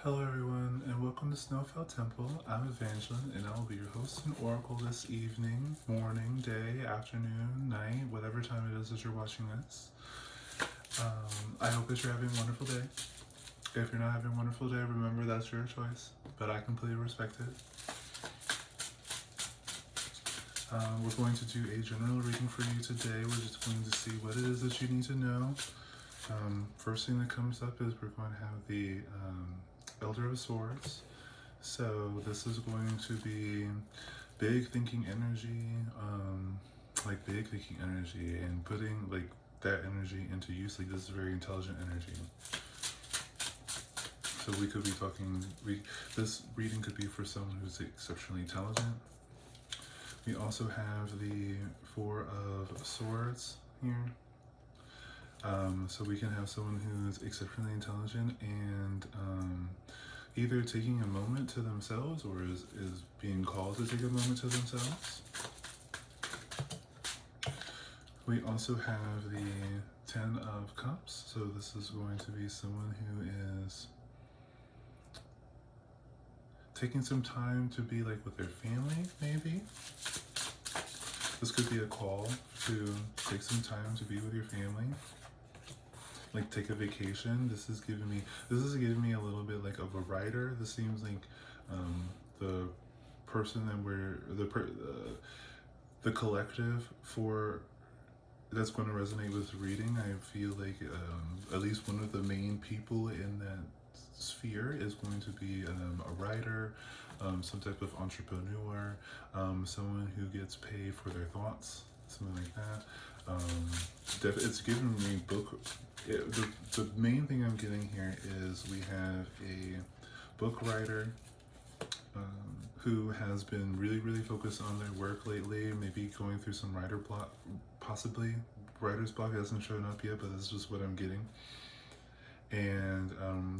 Hello everyone, and welcome to Snowfell Temple. I'm Evangeline, and I will be your host and oracle this evening, morning, day, afternoon, night, whatever time it is that you're watching this. I hope that you're having a wonderful day. If you're not having a wonderful day, remember that's your choice, but I completely respect it. We're going to do a general reading for you today. We're just going to see what it is that you need to know. First thing that comes up is we're going to have the Elder of Swords. So this is going to be big thinking energy, big thinking energy, and putting like that energy into use. Like this is very intelligent energy. So we could be talking. This reading could be for someone who's exceptionally intelligent. We also have the Four of Swords here. So we can have someone who's exceptionally intelligent and either taking a moment to themselves or is being called to take a moment to themselves. We also have the Ten of Cups. So this is going to be someone who is taking some time to be like with their family, maybe. This could be a call to take some time to be with your family. Like take a vacation. This is giving me a little bit like of a writer. This seems like the person that we're the collective for that's going to resonate with reading. I feel like at least one of the main people in that sphere is going to be a writer, some type of entrepreneur, someone who gets paid for their thoughts, something like that. It's giving me book. The main thing I'm getting here is we have a book writer who has been really focused on their work lately, maybe going through some writer block, possibly. Writer's block hasn't shown up yet, but this is just what I'm getting. And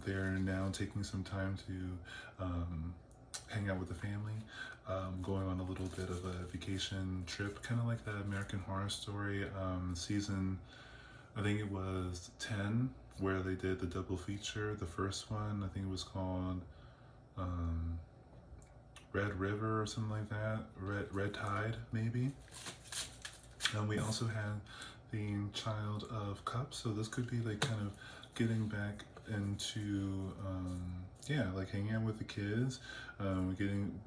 they're now taking some time to hang out with the family, going on a little bit of a vacation trip, kind of like that American Horror Story season, I think it was 10, where they did the double feature. The first one, I think it was called Red River or something like that, Red Tide maybe. And we also had the Child of Cups, so this could be like kind of getting back into like hanging out with the kids, getting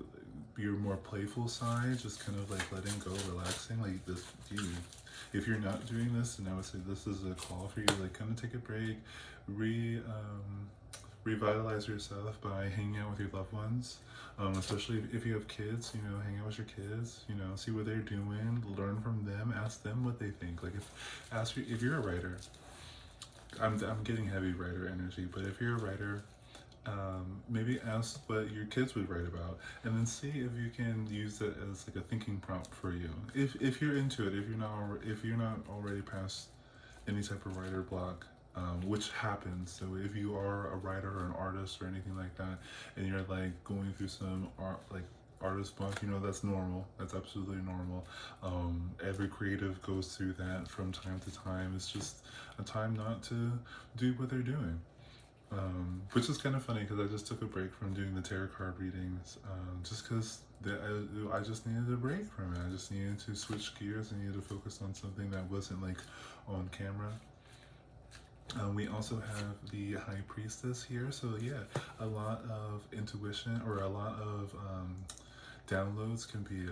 your more playful side, just kind of like letting go, relaxing. Like this, if you're not doing this, then I would say this is a call for you to like kind of take a break, revitalize yourself by hanging out with your loved ones, especially if you have kids. Hang out with your kids, see what they're doing, learn from them, ask them what they think. Like if you're a writer, I'm getting heavy writer energy, but if you're a writer, maybe ask what your kids would write about, and then see if you can use it as like a thinking prompt for you. If you're into it, if you're not already past any type of writer block, which happens. So if you are a writer or an artist or anything like that, and you're like going through some artist block, that's normal. That's absolutely normal. Every creative goes through that from time to time. It's just a time not to do what they're doing. Which is kind of funny because I just took a break from doing the tarot card readings, just because I just needed a break from it. I just needed to switch gears and needed to focus on something that wasn't like on camera. We also have the High Priestess here, so yeah, a lot of intuition or a lot of downloads can be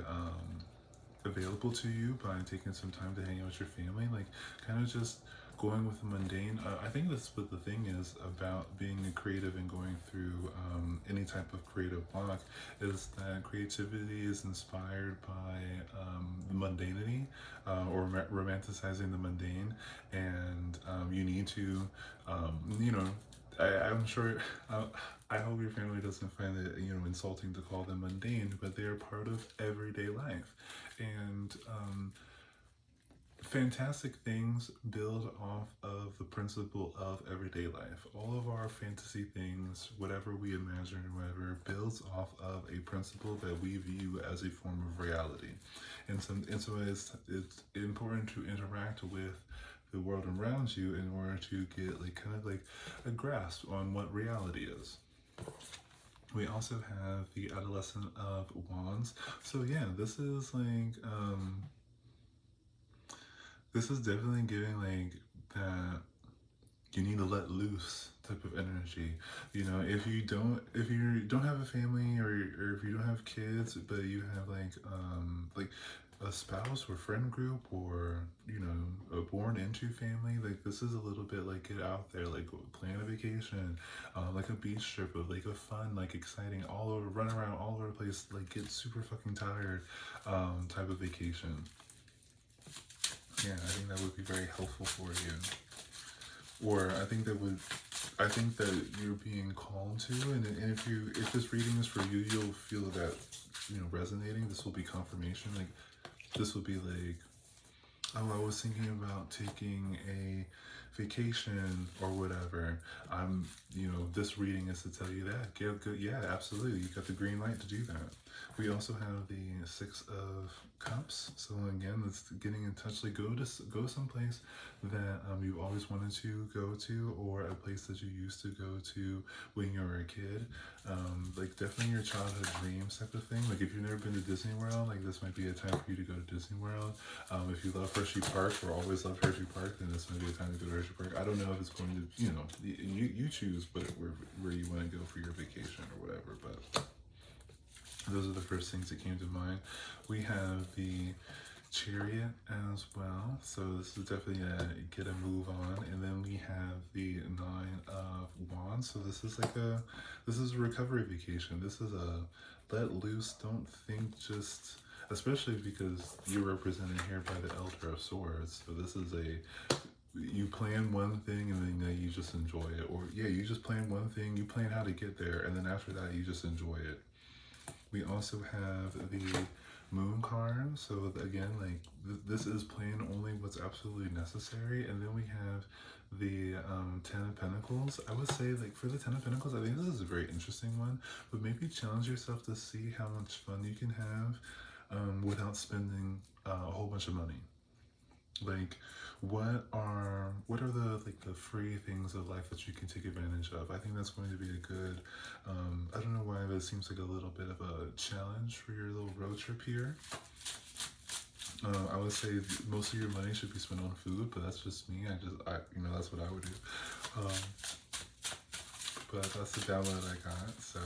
available to you by taking some time to hang out with your family, like kind of just going with the mundane. I think that's what the thing is about being a creative and going through any type of creative block, is that creativity is inspired by the mundanity or romanticizing the mundane, and you need to, I'm sure, I hope your family doesn't find it, insulting to call them mundane, but they are part of everyday life. And fantastic things build off of the principle of everyday life. All of our fantasy things, whatever we imagine or whatever, builds off of a principle that we view as a form of reality. And so it's important to interact with the world around you in order to get like kind of like a grasp on what reality is. We also have the Adolescent of Wands. So yeah, this is definitely giving like that you need to let loose type of energy. You know, if you don't have a family, or if you don't have kids but you have like a spouse or friend group, or you know, a born into family, like this is a little bit like get out there, like plan a vacation, like a beach trip of like a fun, like exciting, all over, run around all over the place, like get super fucking tired, type of vacation. Yeah, I think that would be very helpful for you. Or I think that you're being called to, and if this reading is for you, you'll feel that, you know, resonating. This will be confirmation. Like this will be like, oh, I was thinking about taking a vacation or whatever. You know, this reading is to tell you that. Yeah, good. Yeah, absolutely. You got the green light to do that. We also have the Six of Cups. So again, it's getting in touch. Like go someplace that you've always wanted to go to, or a place that you used to go to when you were a kid. Like definitely your childhood dreams type of thing. Like if you've never been to Disney World, like this might be a time for you to go to Disney World. If you love Hershey Park or always loved Hershey Park, then this might be a time to go to Hershey Park. I don't know if it's going to, you know, you choose where you want to go for your vacation or whatever, but those are the first things that came to mind. We have the Chariot as well, so this is definitely a get a move on. And then we have the Nine of Wands, so this is a recovery vacation. This is a let loose, don't think, just, especially because you're represented here by the Elder of Swords. So this is you plan one thing and then you just enjoy it. Or yeah, you just plan one thing, you plan how to get there, and then after that you just enjoy it. We also have the Moon card. So again, like this is playing only what's absolutely necessary. And then we have the Ten of Pentacles. I would say, like, for the Ten of Pentacles, I think this is a very interesting one, but maybe challenge yourself to see how much fun you can have without spending a whole bunch of money. Like, what are the free things of life that you can take advantage of? I think that's going to be a good, I don't know why, but it seems like a little bit of a challenge for your little road trip here. I would say most of your money should be spent on food, but that's just me. You know, that's what I would do. But that's the download I got, so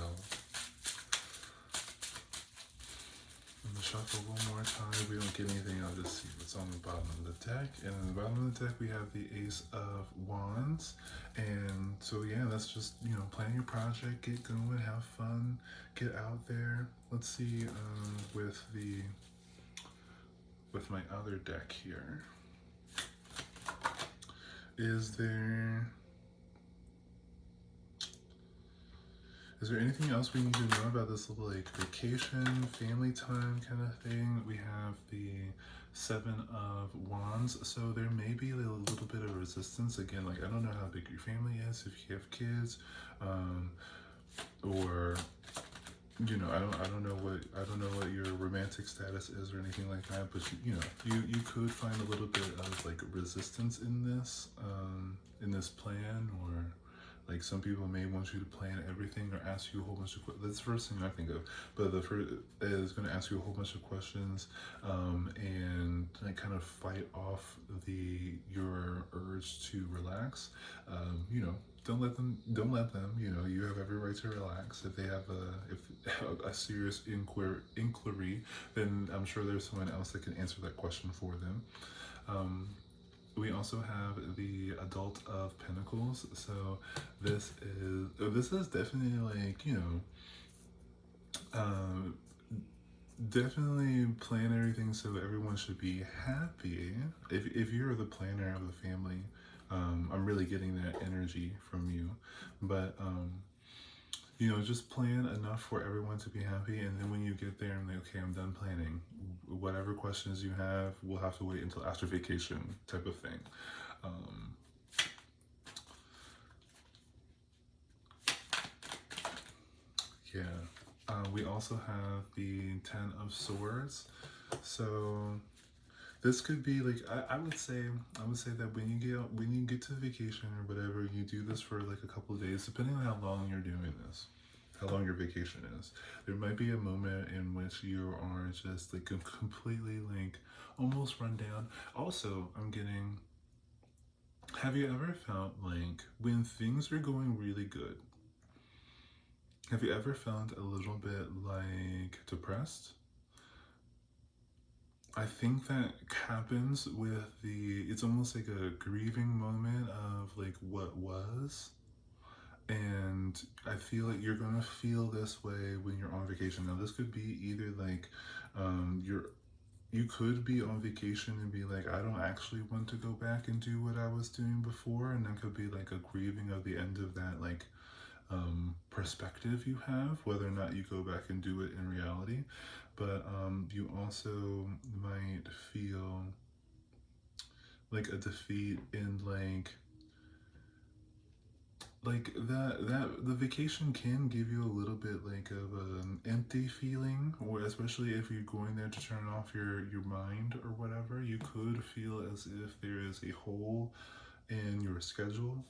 I'm gonna shuffle one more time. If we don't get anything, I'll just see what's on the bottom of the deck. And in the bottom of the deck, we have the Ace of Wands. And so yeah, that's just, you know, plan your project, get going, have fun, get out there. Let's see with my other deck here. Is there anything else we need to know about this little like vacation, family time kind of thing? We have the Seven of Wands, so there may be a little bit of resistance. Again, like I don't know how big your family is, if you have kids, or you know, I don't know what your romantic status is or anything like that. But you know, you could find a little bit of like resistance in this plan, or like some people may want you to plan everything or ask you a whole bunch of questions. That's the first thing I think of. But the first is going to ask you a whole bunch of questions, and like kind of fight off your urge to relax. You know, don't let them. You know, you have every right to relax. If they have a serious inquiry, then I'm sure there's someone else that can answer that question for them. We also have the Adult of Pentacles. So this is definitely like, you know, definitely plan everything so that everyone should be happy. If you're the planner of the family, I'm really getting that energy from you. But you know, just plan enough for everyone to be happy, and then when you get there and like, okay, I'm done planning. Whatever questions you have, we'll have to wait until after vacation, type of thing. Yeah. We also have the Ten of Swords. So this could be like, I would say that when you get to vacation or whatever, you do this for like a couple of days, depending on how long you're doing this. how long your vacation is. There might be a moment in which you are just like completely like almost run down. Also, I'm getting, have you ever felt like when things are going really good, have you ever felt a little bit like depressed? I think that happens with it's almost like a grieving moment of like what was. And I feel like you're gonna feel this way when you're on vacation. Now, this could be either like you could be on vacation and be like, I don't actually want to go back and do what I was doing before, and that could be like a grieving of the end of that like perspective you have, whether or not you go back and do it in reality. But you also might feel like a defeat in like that the vacation can give you a little bit like of an empty feeling, or especially if you're going there to turn off your mind or whatever, you could feel as if there is a hole in your schedule,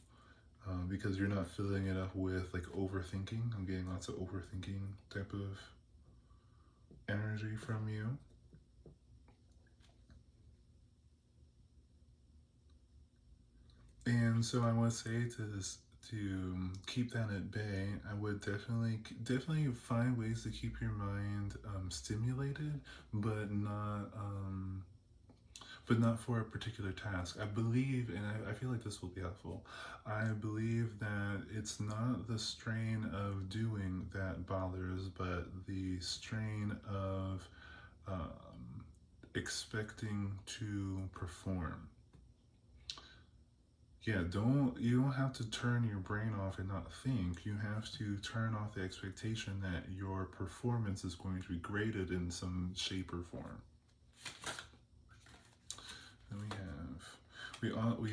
because you're not filling it up with like overthinking. I'm getting lots of overthinking type of energy from you. And so I would say to keep that at bay, I would definitely find ways to keep your mind stimulated, but not for a particular task. I believe, and I feel like this will be helpful. I believe that it's not the strain of doing that bothers, but the strain of expecting to perform. Yeah, you don't have to turn your brain off and not think. You have to turn off the expectation that your performance is going to be graded in some shape or form. Then we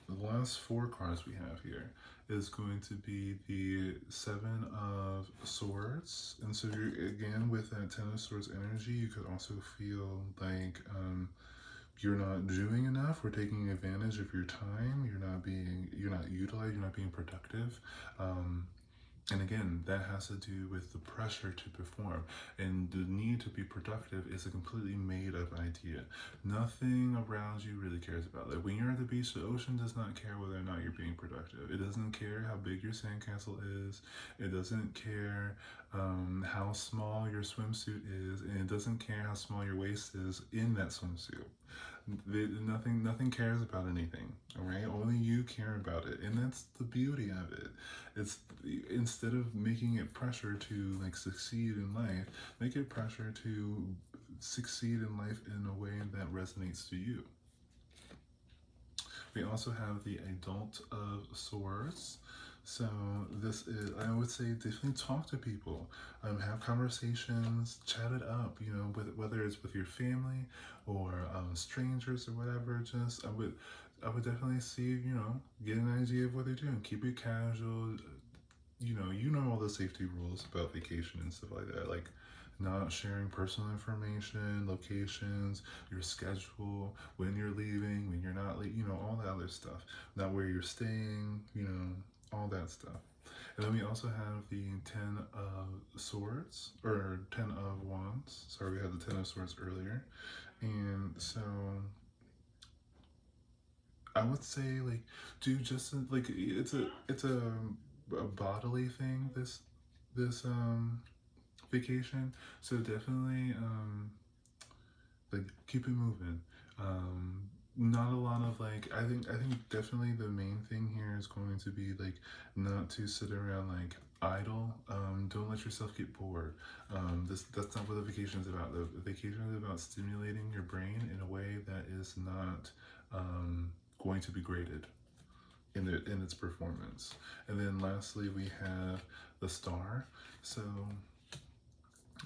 the last four cards we have here is going to be the Seven of Swords. And so you're again with that Ten of Swords energy, you could also feel like you're not doing enough or taking advantage of your time. You're not utilized, you're not being productive. And again, that has to do with the pressure to perform. And the need to be productive is a completely made up idea. Nothing around you really cares about that. When you're at the beach, the ocean does not care whether or not you're being productive. It doesn't care how big your sandcastle is. It doesn't care how small your swimsuit is. And it doesn't care how small your waist is in that swimsuit. Nothing cares about anything. All right, only you care about it, and that's the beauty of it. It's instead of making it pressure to like succeed in life, make it pressure to succeed in life in a way that resonates to you. We also have the Adult of Swords. So this is, I would say, definitely talk to people, have conversations, chat it up. You know, whether it's with your family or strangers or whatever. I would definitely see, get an idea of what they're doing. Keep it casual. You know all the safety rules about vacation and stuff like that. Like not sharing personal information, locations, your schedule, when you're leaving, when you're not leaving, all that other stuff. Not where you're staying, all that stuff. And then we also have the Ten of Swords, or Ten of Wands. Sorry, we had the Ten of Swords earlier. And so I would say like do just like it's a bodily thing, this vacation. So definitely like keep it moving. Not a lot of like I think definitely the main thing here is going to be like not to sit around like idle. Don't let yourself get bored. That's not what the vacation is about. The vacation is about stimulating your brain in a way that is not going to be graded in its performance. And then lastly, we have the Star. So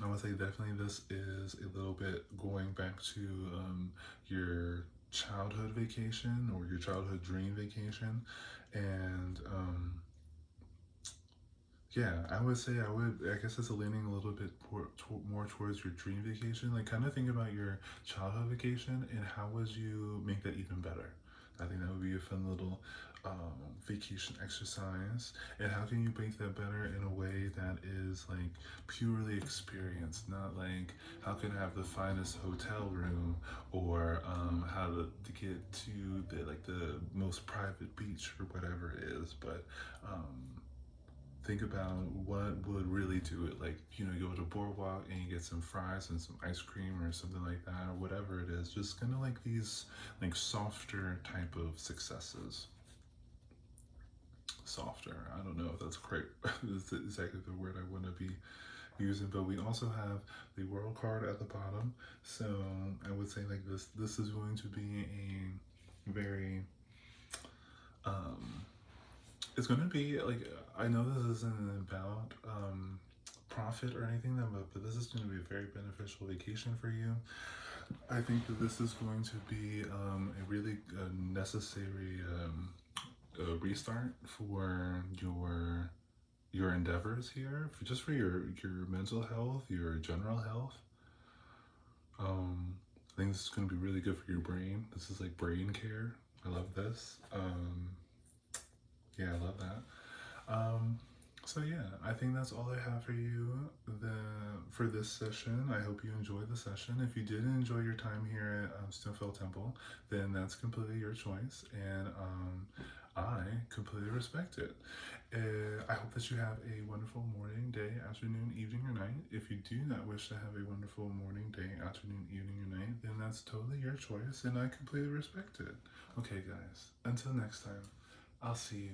I would say definitely this is a little bit going back to your childhood vacation or your childhood dream vacation. And yeah, I would say I guess it's leaning a little bit more towards your dream vacation. Like kind of think about your childhood vacation and how would you make that even better. I think that would be a fun little vacation exercise. And how can you make that better in a way that is like purely experience, not like how can I have the finest hotel room or how to get to the most private beach or whatever it is, but think about what would really do it. Like, you know, you go to Boardwalk and you get some fries and some ice cream or something like that, or whatever it is. Just kind of like these, like, softer type of successes. Softer. I don't know if that's correct. That's exactly the word I want to be using. But we also have the world card at the bottom. So I would say like this is going to be a very it's going to be like, I know this isn't about profit or anything, but this is going to be a very beneficial vacation for you. I think that this is going to be a really necessary restart for your endeavors here, just for your mental health, your general health. I think this is going to be really good for your brain. This is like brain care. I love this. Yeah, I love that. So yeah, I think that's all I have for you for this session. I hope you enjoyed the session. If you didn't enjoy your time here at Stonefell Temple, then that's completely your choice, and I completely respect it. I hope that you have a wonderful morning, day, afternoon, evening, or night. If you do not wish to have a wonderful morning, day, afternoon, evening, or night, then that's totally your choice, and I completely respect it. Okay, guys, until next time, I'll see you